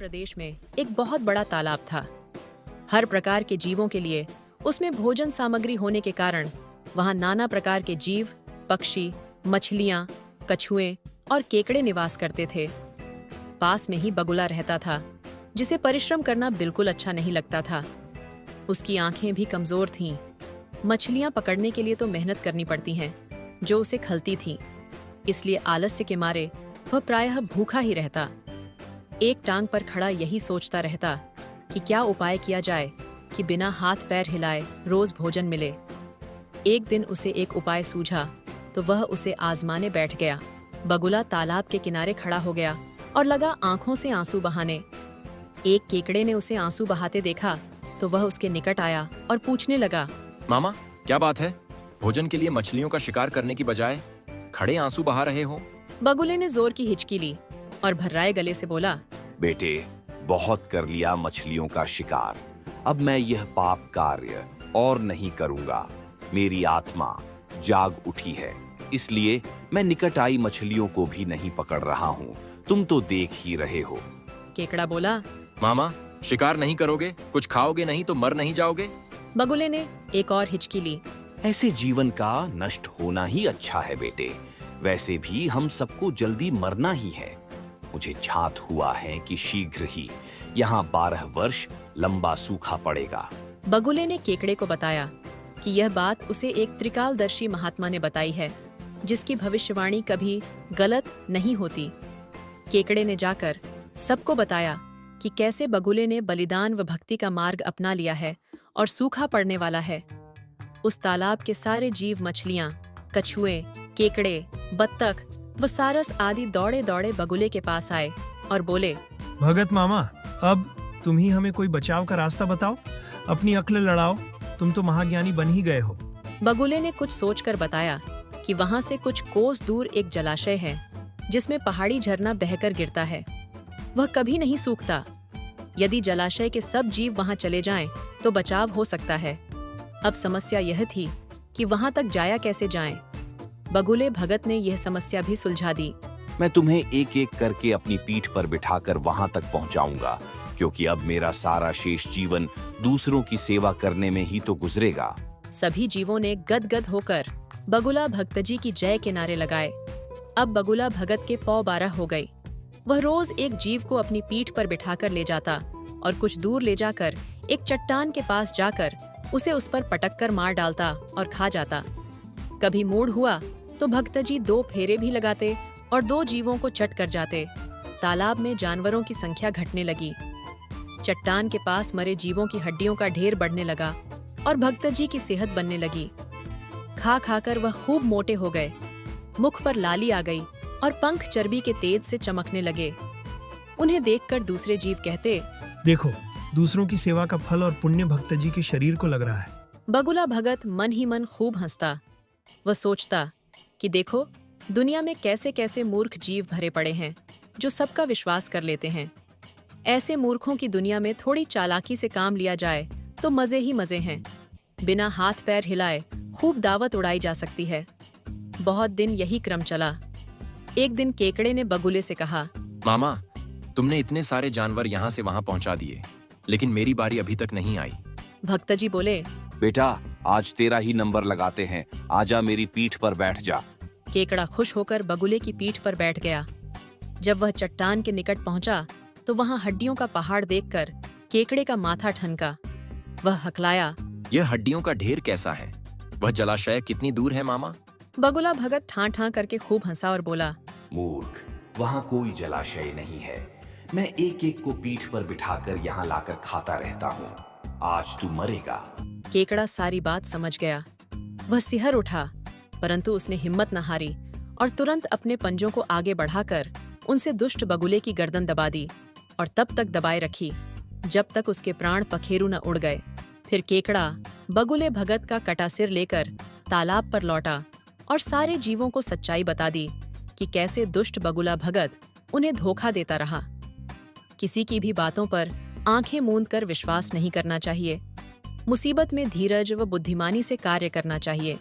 प्रदेश में एक बहुत बड़ा तालाब था। हर प्रकार के जीवों के लिए उसमें भोजन सामग्री होने के कारण वहां नाना प्रकार के जीव, पक्षी, मछलियां, कछुए और केकड़े निवास करते थे। पास में ही बगुला रहता था, जिसे परिश्रम करना बिल्कुल अच्छा नहीं लगता था। उसकी आंखें भी कमजोर थीं। मछलियां पकड़ने के लिए तो मेहनत करनी पड़ती हैं, जो उसे खलती थीं। इसलिए आलस्य के मारे वह प्रायः भूखा ही रहता। एक टांग पर खड़ा यही सोचता रहता कि क्या उपाय किया जाए कि बिना हाथ पैर हिलाए रोज भोजन मिले। एक दिन उसे एक उपाय सूझा तो वह उसे आजमाने बैठ गया। बगुला तालाब के किनारे खड़ा हो गया और लगा आंखों से आंसू बहाने। एक केकड़े ने उसे आंसू बहाते देखा तो वह उसके निकट आया और पूछने लगा, मामा, क्या बात है? भोजन के लिए मछलियों का शिकार करने की बजाय खड़े आंसू बहा रहे हो? बगुले ने जोर की हिचकी ली और भर्राए गले से बोला, बेटे, बहुत कर लिया मछलियों का शिकार। अब मैं यह पाप कार्य और नहीं करूंगा। मेरी आत्मा जाग उठी है, इसलिए मैं निकट आई मछलियों को भी नहीं पकड़ रहा हूँ। तुम तो देख ही रहे हो। केकड़ा बोला, मामा, शिकार नहीं करोगे? कुछ खाओगे नहीं तो मर नहीं जाओगे? बगुले ने एक और हिचकी ली। ऐसे जीवन का नष्ट होना ही अच्छा है बेटे। वैसे भी हम सबको जल्दी मरना ही है। मुझे झात हुआ है कि शीघ्र ही यहाँ 12 वर्ष लंबा सूखा पड़ेगा। बगुले ने केकड़े को बताया कि यह बात उसे एक त्रिकालदर्शी महात्मा ने बताई है, जिसकी भविष्यवाणी कभी गलत नहीं होती। केकड़े ने जाकर सबको बताया कि कैसे बगुले ने बलिदान व भक्ति का मार्ग अपना लिया है और सूखा पड़ने वाला है। उस तालाब के सारे जीव, मछलियां, कछुए, केकड़े, बत्तख व सारस आदि दौड़े दौड़े बगुले के पास आए और बोले, भगत मामा, अब तुम ही हमें कोई बचाव का रास्ता बताओ। अपनी अक्ल लड़ाओ, तुम तो महाज्ञानी बन ही गए हो। बगुले ने कुछ सोचकर बताया कि वहां से कुछ कोस दूर एक जलाशय है, जिसमें पहाड़ी झरना बहकर गिरता है। वह कभी नहीं सूखता। यदि जलाशय के सब जीव वहां चले जाएं, तो बचाव हो सकता है। अब समस्या यह थी कि वहां तक जाया कैसे जाएं। बगुले भगत ने यह समस्या भी सुलझा दी। मैं तुम्हें एक एक करके अपनी पीठ पर बिठाकर वहां तक पहुंचाऊंगा, क्योंकि अब मेरा सारा शेष जीवन दूसरों की सेवा करने में ही तो गुजरेगा। सभी जीवों ने गदगद होकर बगुला भक्तजी की जय के नारे लगाए। अब बगुला भगत के पौ 12 हो गए। वह रोज एक जीव को अपनी पीठ पर बिठाकर ले जाता और कुछ दूर ले जाकर एक चट्टान के पास जाकर उसे उस पर पटक कर मार डालता और खा जाता। कभी मूड हुआ तो भक्तजी 2 फेरे भी लगाते और 2 जीवों को चट कर जाते। तालाब में जानवरों की संख्या घटने लगी। चट्टान के पास मरे जीवों की हड्डियों का ढेर बढ़ने लगा और भक्तजी की सेहत बनने लगी। खा खाकर वह खूब मोटे हो गए। मुख पर लाली आ गई और पंख चर्बी के तेज से चमकने लगे। उन्हें देखकर दूसरे जीव कहते, देखो, दूसरों की सेवा का फल और पुण्य भक्त जी के शरीर को लग रहा है। बगुला भगत मन ही मन खूब हंसता। वह सोचता कि देखो, दुनिया में कैसे कैसे मूर्ख जीव भरे पड़े हैं, जो सबका विश्वास कर लेते हैं। ऐसे मूर्खों की दुनिया में थोड़ी चालाकी से काम लिया जाए तो मजे ही मजे हैं। बिना हाथ पैर हिलाए खूब दावत उड़ाई जा सकती है। बहुत दिन यही क्रम चला। एक दिन केकड़े ने बगुले से कहा, मामा, तुमने इतने सारे जानवर यहाँ से वहाँ पहुँचा दिए, लेकिन मेरी बारी अभी तक नहीं आई। भक्तजी बोले, बेटा, आज तेरा ही नंबर लगाते हैं। आजा, मेरी पीठ पर बैठ जा। केकड़ा खुश होकर बगुले की पीठ पर बैठ गया। जब वह चट्टान के निकट पहुंचा तो वहां हड्डियों का पहाड़ देखकर केकड़े का माथा ठनका। वह हकलाया, यह हड्डियों का ढेर कैसा है? वह जलाशय कितनी दूर है मामा? बगुला भगत ठां ठां करके खूब हंसा और बोला, मूर्ख, वहाँ कोई जलाशय नहीं है। मैं एक एक को पीठ पर बिठाकर यहाँ लाकर खाता रहता हूँ। आज तू मरेगा। केकड़ा सारी बात समझ गया। वह सिहर उठा, परंतु उसने हिम्मत न हारी और तुरंत अपने पंजों को आगे बढ़ाकर उनसे दुष्ट बगुले की गर्दन दबा दी और तब तक दबाए रखी जब तक उसके प्राण पखेरु न उड़ गए। फिर केकड़ा बगुले भगत का कटा सिर लेकर तालाब पर लौटा और सारे जीवों को सच्चाई बता दी कि कैसे दुष्ट बगुला भगत उन्हें धोखा देता रहा। किसी की भी बातों पर आंखें मूंद कर विश्वास नहीं करना चाहिए। मुसीबत में धीरज व बुद्धिमानी से कार्य करना चाहिए।